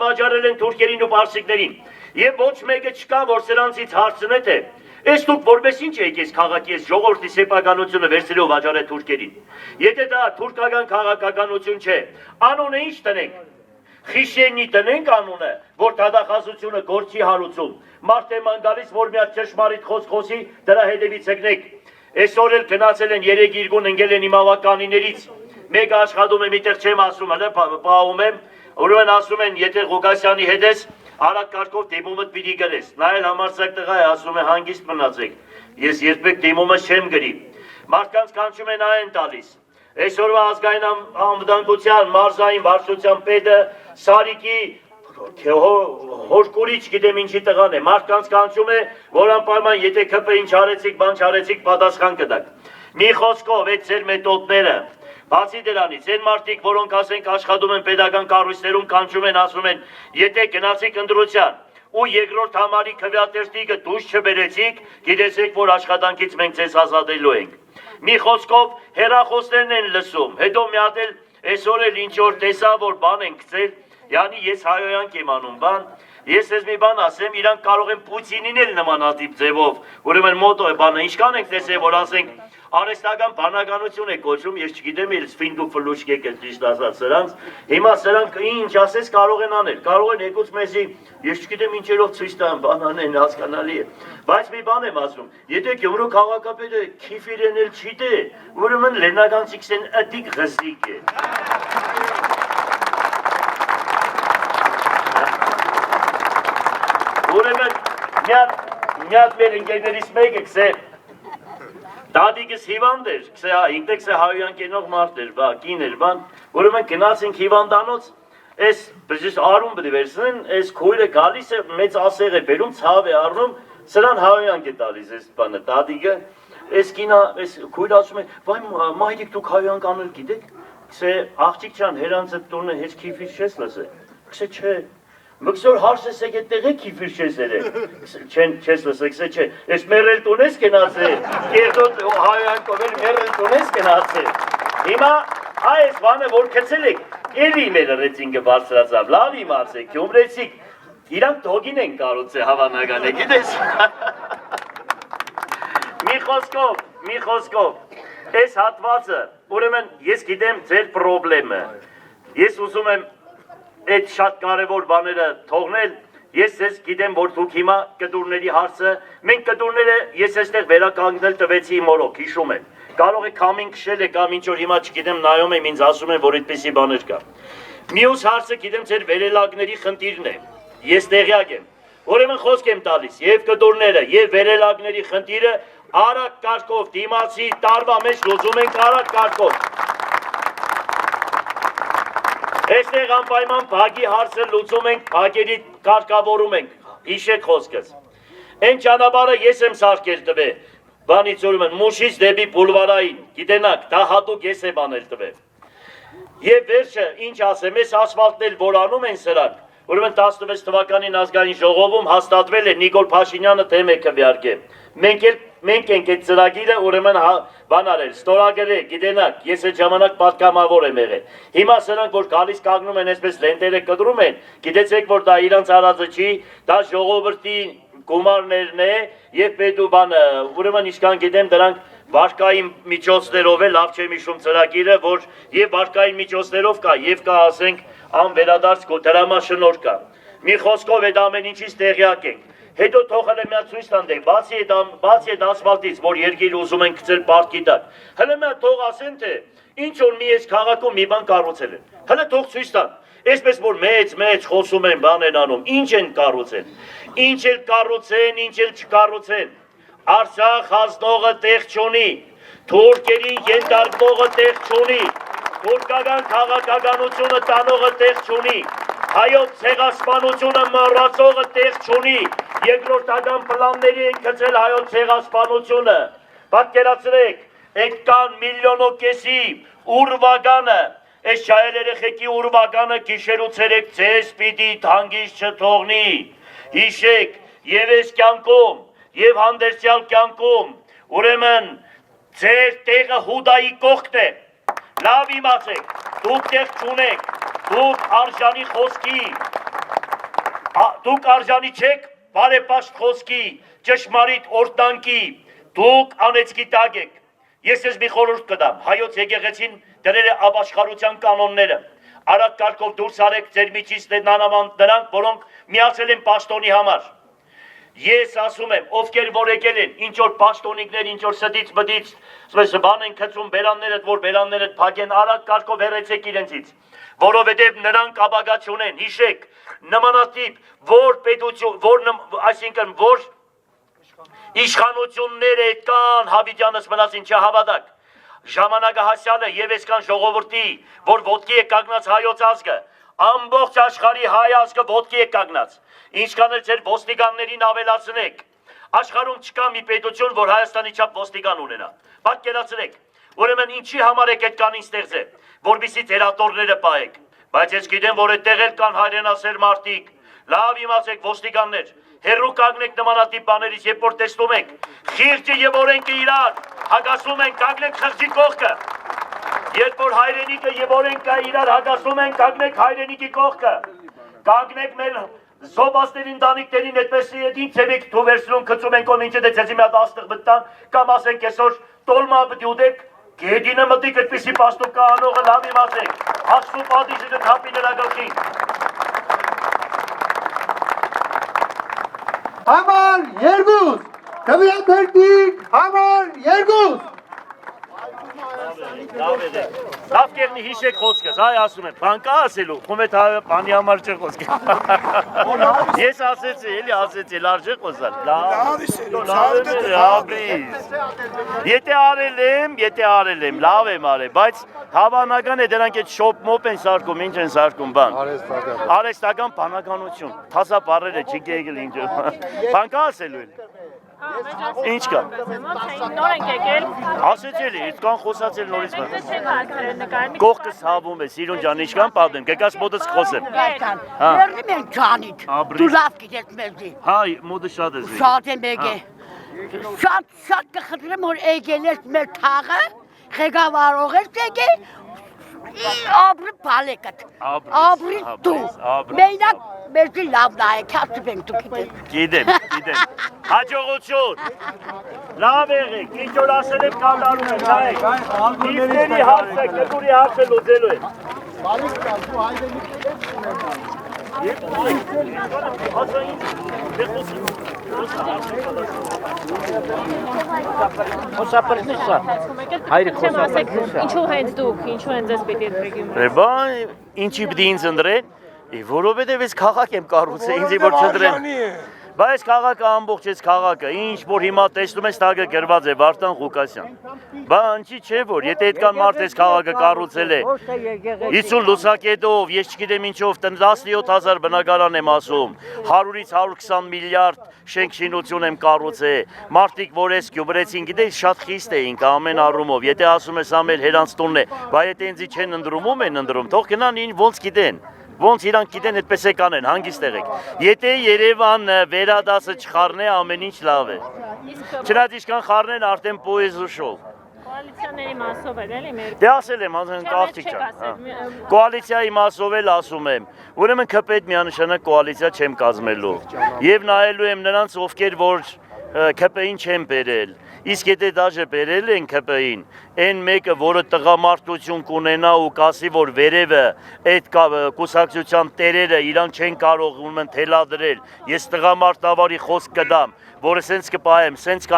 վաճառել են թուրքերին ու պարսիկներին։ Եվ ոչ մեկը չկա, որ սրանցից հարցնե թե այս դուք որպես ինչ եք այս քաղաքի այս ժողովրդի սեփականությունը վերցրելով վաճառել թուրքերին։ Եթե դա թուրքական քաղաքականություն չէ, անունը ինչ տնենք։ Խիշենի տնենք անունը, որ դատախազությունը գործի հարուցում։ Մարդ է ման գալիս, որ մի հատ ճշմարիտ խոսի, դրա հետևից եկնեք։ Այսօր էլ գնացել են 3 իրգուն ընկել են իմ ավականիներից։ Մեկը աշխատում է միտեղ չեմ ասում, հələ պահում եմ, ուրեմն ասում են, եթե Ղուկասյանի հետ ես, արագ կարգով դիմումդ պիտի գրես։ Նա էլ համարձակ տղա է, ասում է հանգիստ մնացեք։ Ես երբեք դիմումս չեմ գրի։ Մարդկանց կանչում են այն տալիս։ Այսօրվա ազգային անվտանգության մարզային վարչության պետը Սարիկի հորկուրի չգիտեմ ինչի տղան է, մարդկանց կանչում է, որ անպայման եթե քփը ինչ արեցիք, բան չարեցիք, պատասխան կտաք։ Մի խոսքով այդ ձեր մեթոդները, բացի դրանից, այն մարդիկ, որոնք ասենք աշխատում են պետական կառույցներում, կանչում են, ասում են, եթե գնացիք ընտրության ու երկրորդ համարի քվեատերտիկը դուրս չբերեցիք, գիտեցեք, որ աշխատանքից մենք ձեզ ազատելու ենք։ Մի խոսքով հեռախոսներն են լսում, հետո մի հատ էլ այսօր էլ ինչ որ տեսա, որ բան են գցել, յանի ես հայոյանք եմ անում բան, ես ես մի բան ասեմ, իրանք կարող են Պուտինին էլ նմանատիպ ձևով, ուրեմն մոտո է բանը, ինչքան ենք տեսել, որ ասենք արհեստական բանականություն է կոչում, ես չգիտեմ, ես ֆինդուկ ֆլուշկեք էլ ճիշտ ասած սրանց, հիմա սրանք ինչ ասես կարող են անել, կարող են եկուց մեզի, ես չգիտեմ ինչերով ցույց տան, բան անեն, հասկանալի է, բայց մի բան եմ ասում, եթե Գյումրու քաղաքապետը քիֆիրեն էլ չիտե, ուրեմն լենագանցիքսեն ըդիկ ղզիկ է։ Ուրեմն մի հատ մեր ընկերներից մեկը գսե դադիկս հիվանդ էր, գսե ինտեքս է հայոյան կենող մարդ էր, կին էր, բան, ուրեմն գնացինք հիվանդանոց, այս բժիշկ արում բդի վերցնեն, այս քույրը գալիս է, մեծ ասեղ է բերում, ցավ է առնում, սրան հայոյանք է տալիս այս բանը, դադիկը, այս կինա, այս քույրը ասում է, վայ մայրիկ դուք հայոյանք անել գիտեք, գսե աղջիկ ջան, հերանցը տունը հեչ քիֆիր չես լսել, գսե չէ, մկսոր հարսես եք էտեղ է քիֆիր չես երել, չես լսել, գսե չէ, ես մերել տունես կենացել, կերդոտ հայոյանքով էլ մերել տունես կենացել, հիմա այս բանը որ կցել եք, էլի մեր ռեյտինգը բարձրացավ, լավ իմացեք, գյումրեցիք, իրանք դոգին են կառուցել հավանական է, գիտես։ Մի խոսքով, այս հատվածը, ուրեմն ես գիտեմ ձեր պրոբլեմը, ես ուզում եմ այդ շատ կարևոր բաները թողնել, ես ես գիտեմ, որ դուք հիմա կտուրների հարցը, մենք կտուրները ես այստեղ վերականգնել տվեցի իմ օրոք, հիշում եմ, կարող է կամին քշել է կամ ինչ որ հիմա չգիտեմ նայում եմ, ինձ ասում են, որ այդպիսի բաներ կա։ Մյուս հարցը գիտեմ ձեր վերելակների խնդիրն է, ես տեղյակ եմ, ուրեմն խոսք եմ տալիս, եւ կտուրները, եւ վերելակների խնդիրը արագ կարգով դիմացի տարվա մեջ լուծում ենք արագ կարգով։ Այստեղ անպայման բագի հարցը լուծում ենք, բագերի կարգավորում ենք, հիշեք խոսքս։ Այն ճանապարհը ես եմ սարքել տվել, բանից ուրեմն Մուշից դեպի Բուլվարային, գիտենաք, դա հատուկ ես եմ անել տվել։ Եվ վերջը, ինչ ասեմ, այս ասֆալտն էլ որ անում են սրանք, ուրեմն 16 թվականին ազգային ժողովում հաստատվել է Նիկոլ Փաշինյանը դեմ է քվեարկել։ Մենք ենք այդ ծրագիրը ուրեմն բան արել, ստորագրել, գիտենաք, ես այդ ժամանակ պատգամավոր եմ եղել։ Հիմա սրանք որ գալիս կանգնում են, այսպես լենտերը կտրում են, գիտեցեք որ դա իրանց արածը չի, դա ժողովրդի գումարներն է եւ պետու բանը, ուրեմն ինչքան գիտեմ դրանք վարկային միջոցներով է, լավ չեմ հիշում ծրագիրը, որ եւ վարկային միջոցներով կա եւ կա ասենք անվերադարձ դրամաշնորհ կա։ Մի խոսքով այդ ամեն ինչից տեղյակ ենք։ Հետո թող հələ մի հատ ցույց տանենք, բացի այդ ասֆալտից, որ երկիր ուզում են գցել պարտքի տակ։ Հələ մի հատ թող ասեն թե ինչ որ մի այս քաղաքում մի բան կառուցել են։ Հələ թող ցույց տան։ Այսպես որ մեծ խոսում են, բան են անում, ինչ են կառուցել։ Ինչ էլ կառուցեն, ինչ էլ չկառուցեն։ Արցախ հանձնողը տեղ չունի, թուրքերին ենթարկվողը տեղ չունի, թուրքական քաղաքականությունը տանողը տեղ չունի, հայոց ցեղասպանությունը մոռացողը տեղ չունի, երկրորդական պլանների են գծել հայոց ցեղասպանությունը, պատկերացրեք, եկան միլիոնոկեսի ուրվագանը, այս չայել երեխեքի ուրվագանը գիշերու ցերեկ ձեզ պիտի հանգիստ չթողնի, հիշեք եւ այս կյանքում եւ հանդերձյալ կյանքում, ուրեմն ձեր տեղը Հուդայի կողքն է, լավ իմացեք, դուք տեղ չունեք, դուք արժանի խոսքի, Դուք արժանի չեք բարեպաշտ խոսքի, ճշմարիտ օրտանկի, դուք անեծքի տակ եք։ Ես ես մի խորհուրդ կտամ, հայոց եկեղեցին դրել է ապաշխարության կանոնները։ Արագ կարգով դուրս արեք ձեր միջից նանավանդ նրանք, որոնք միացել են պաշտոնի համար։ Ես ասում եմ, ովքեր որ եկել են, ինչ որ պաշտոնիկներ, ինչ որ ստից բդից, բան են գցում բերանները, որ բերանները փակեն, արագ կարգով հեռացեք իրենցից, որովհետև նրանք ապագա չունեն, հիշեք, նմանատիպ, որ պետություն, այսինքն որ իշխանությունները կան, Հավիճանս մնացին չհավատակ, ժամանակը հասյալ է եւ այսքան ժողովրդի, որ ոտքի է կանգնած հայոց ազգը, ամբողջ աշխարհի հայ ազգը ոտքի է կանգնած, ինչքան էլ ձեր ոստիկաններին ավելացնեք, աշխարհում չկա մի պետություն, որ Հայաստանի չափ ոստիկան ունենա, պատկերացրեք, ուրեմն ինչի համար եք այդ կանին ստեղծել, որպեսզի թերատորները պահեք, բայց ես գիտեմ, որ այդտեղ էլ կան հայրենասեր մարդիկ, լավ իմացեք ոստիկաններ, հերրու կանգնեք նմանատիպ բաներից, երբ որ տեսնում եք, խիղճը եւ օրենքը իրար, հագասում են, կանգնեք խղճի կողքը, երբ որ հայրենիքը եւ օրենքը իրար հագասում են, կանգնեք հայրենիքի կողքը, կանգնեք մեր զոբասների ընտանիքներին այդպես ինչ եք դու վերցնում գցում են կոմ ինչը դե ցեզի մի հատ աստղ մտան կամ ասենք այսօր տոլմա բդյուդեք գեդինը մտիկ այդպեսի պաստու կանողը լավ իմացեք հաշվու պատիժը դհապի նրա գլխին Համար երկուս Տվյատերտիկ համար երկուս Լավ կերնի հիշեք խոսքս, այ ասում եմ, բան կա ասելու, խումետ բանի համար չէ խոսքը Ես ասեցի, էլի ասեցի, լավ չէ խոսալ Եթե արել եմ, լավ եմ արել, բայց հավանական է դրանք այդ շոպ մոպ են սարկում, ինչ են սարկում բան Արեստական բանականություն, թասա բարերը չիկ եկել ինչ Բան կա ասելու էլ Ինչ կա Նոր ենք եկել Ասեցել է, այդքան խոսացել նորից Կողքս հավում է, սիրուն ջան, ինչքան պատեմ, կեկաս մոտս խոսեմ Մերդի մենք ջանիտ, դու լավ գիտես մերդի Հա, մոտը շատ ես Շատ եմ եկե Շատ կխտրեմ, որ եկել ես մեր թաղը Ղեկավարող ես եկե Ապրի բալեկդ, ապրի դու Մենակ մերդի լավ նայեք, հացып ենք դու գիտես Գիտեմ, հաջողություն Լավ եղեք, ինչ որ ասել եմ կատարում եմ, նայեք Իվների հարցը, կտուրի հարցը լուծելու եմ Բալիկ կան, դու Խոսապրնի սա, հայրիկ խոսապրնի սա Ինչու հենց դուք, ինչու հենց ես պիտի դրգիում Բան, ինչի պիտի ինձ ընդրեն, որովհետև ես քաղաք եմ կառուցել, ինձի որ չնդրեն Բայց քաղաքը ամբողջ ես քաղաքը, ինչ որ հիմա տեսնում ես տագը գրված է Վարդան Ղուկասյան Բան չի չէ որ, եթե այդքան մարդ ես քաղաքը կառուցել է 50 լուսակետով, ես չգիտեմ ինչով 17,000 բնակարան եմ ասում 100-ից 120 միլիարդ շենք շինություն եմ կառուցել Մարդիկ որ ես գյուբրեցին գիտես շատ խիստ էինք ամեն առումով Եթե ասում ես ամեն հերանց տունն է, բայց եթե ինձի չեն ընդրում են ընդրում, թող գնան ինչ ոնց գիտեն Ոնց իրանք գիտեն այդպես է կանեն, հանգիստ եղեք Եթե Երևանը վերադասը չխառնե, ամեն ինչ լավ է Չնայած ինչքան խառնեն արդեն պոեզ ու շոլ Կոալիցիաների մասով էլ էլի մեր Դե ասել եմ, աղջիկ ջան Կոալիցիայի մասով էլ ասում եմ Ուրեմն քպետ միանշանակ կոալիցիա չեմ կազմելու Եվ նայելու եմ նրանց ովքեր որ քպեին չեն բերել Իսկ եթե դաժե բերել են քպեին Այն մեկը, որը տղամարդություն կունենա ու կասի, որ վերևը այդ կուսակցության տերերը իրանք չեն կարող ուրեմն թելադրել Ես տղամարդավարի խոսք կդամ, որը սենց կպահեմ, սենց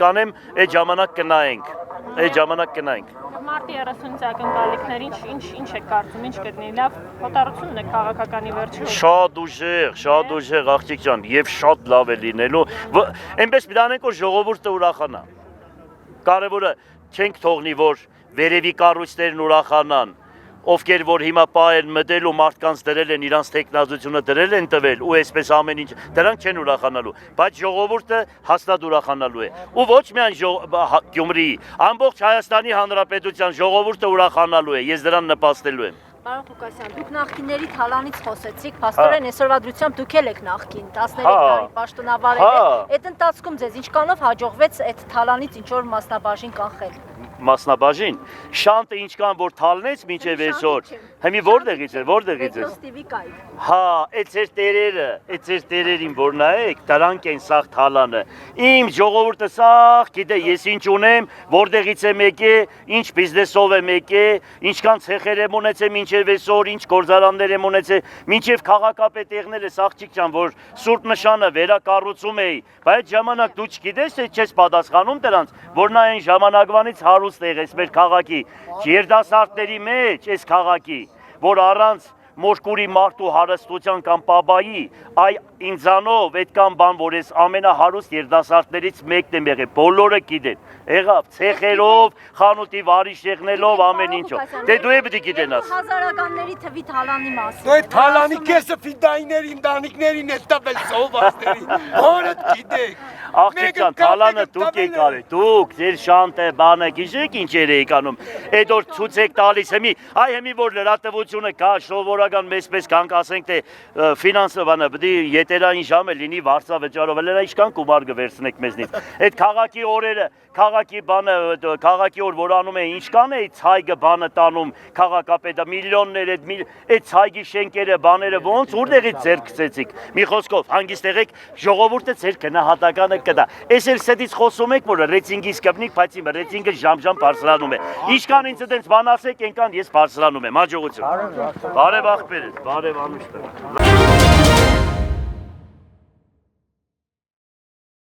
կանեմ, այդ ժամանակ կնայենք Այդ ժամանակ կնայենք Մարտի 30-ից ակնկալիքներ ինչ եք կարծում, ինչ կդնի, լավ հոտառությունն է քաղաքականի վերջում Շատ ուժեղ աղջիկ ջան եւ շատ լավ է լինելու Այնպես մի դանենք որ ժողովուրդը ուրախանա Կարևորը չենք թողնի որ վերևի կառույցներն ուրախանան Ովքեր որ հիմա պահ են մտել ու մարդկանց դրել են իրանց տեխնազությունը դրել են տվել ու այսպես ամեն ինչ դրանք չեն ուրախանալու բայց ժողովուրդը հաստատ ուրախանալու է ու ոչ միայն Գյումրիի ամբողջ Հայաստանի Հանրապետության ժողովուրդը ուրախանալու է ես դրան նպաստելու եմ Պարոն Ղուկասյան, դուք նախկինների թալանից խոսեցիք, փաստորեն այսօրվա դրությամբ դուք եք նախկին 13 տարի պաշտոնավար եք։ Այդ ընթացքում ձեզ ինչքանով հաջողվեց այդ թալանից ինչ որ մասնաբաժին կանխել։ մասնաբաժին, շանտը ինչքան որ թալնեց մինչև այսօր, հիմի որտեղից է։ Ստիվիկայի։ Հա, այդ ձեր տերերին որ նայեք, դրանք են սաղ թալանը։ Իմ ժողովուրդը սաղ գիտե ես ինչ ունեմ, որտեղից եմ եկել, ինչ բիզնեսով եմ եկել, ինչքան ցեխեր եմ ունեցել մինչև այսօր, ինչ գործարաններ եմ ունեցել, մինչև քաղաքապետերները սաղ ջան, որ Սուրբ Նշանը վերակառուցում էի, բայց ժամանակ դու չգիտես, թե չես պատասխանում դրանց, որ նա այն ժամանակվանից հարուստ եղես մեր քաղաքի, երդասարտների մեջ այս քաղաքի, որ առանց մորկուրի մարդու հարստության կամ պաբայի, այ ինձանով այդքան բան, որ ես ամենահարուստ երդասարտներից մեկն եմ եղել, բոլորը գիտեն, եղավ ցեխերով, խանութի վարիշ եղնելով, ամեն ինչով, դե դու է պիտի գիտենաս։ Հազարականների թվի թալանի մասին։ Դու այդ թալանի կեսը ֆիդայների, ընտանիքներին ես տվել սովասների, որդ գիտեք։ Աղջիկ ջան, թալանը դուք եք արել, դուք, ձեր շանտը, բանը, գիշեք ինչեր եք անում, այդ որ ցույց եք տալիս, հիմի որ լրատվությունը կա, շովորական մեզ կանք ասենք, թե ֆինանսը բանը, բդի եթերային ժամը լինի վարձավճարով, լերա ինչքան գումար կվերցնեք մեզնից, այդ քաղաքի օրերը, քաղաքի բանը, քաղաքի օր որ անում է, ինչքան է ցայգը բանը տանում, քաղաքապետը, միլիոններ, այդ ցայգի շենքերը, բաները ոնց որտեղից ձեր գցեցիք, մի խոսքով, հանգիստ եղեք, ժողովուրդը ձեր գնահատականը կտա, այս էլ սեդից խոսում եք, որ ռեյտինգից կպնիկ, բայց իմ ռեյտինգը ժամ բարձրանում է, ինչքան ինձ դենց բան ասեք, այնքան ես բարձրանում եմ, հաջողություն, բարև աղբերս, բարև անուշտը։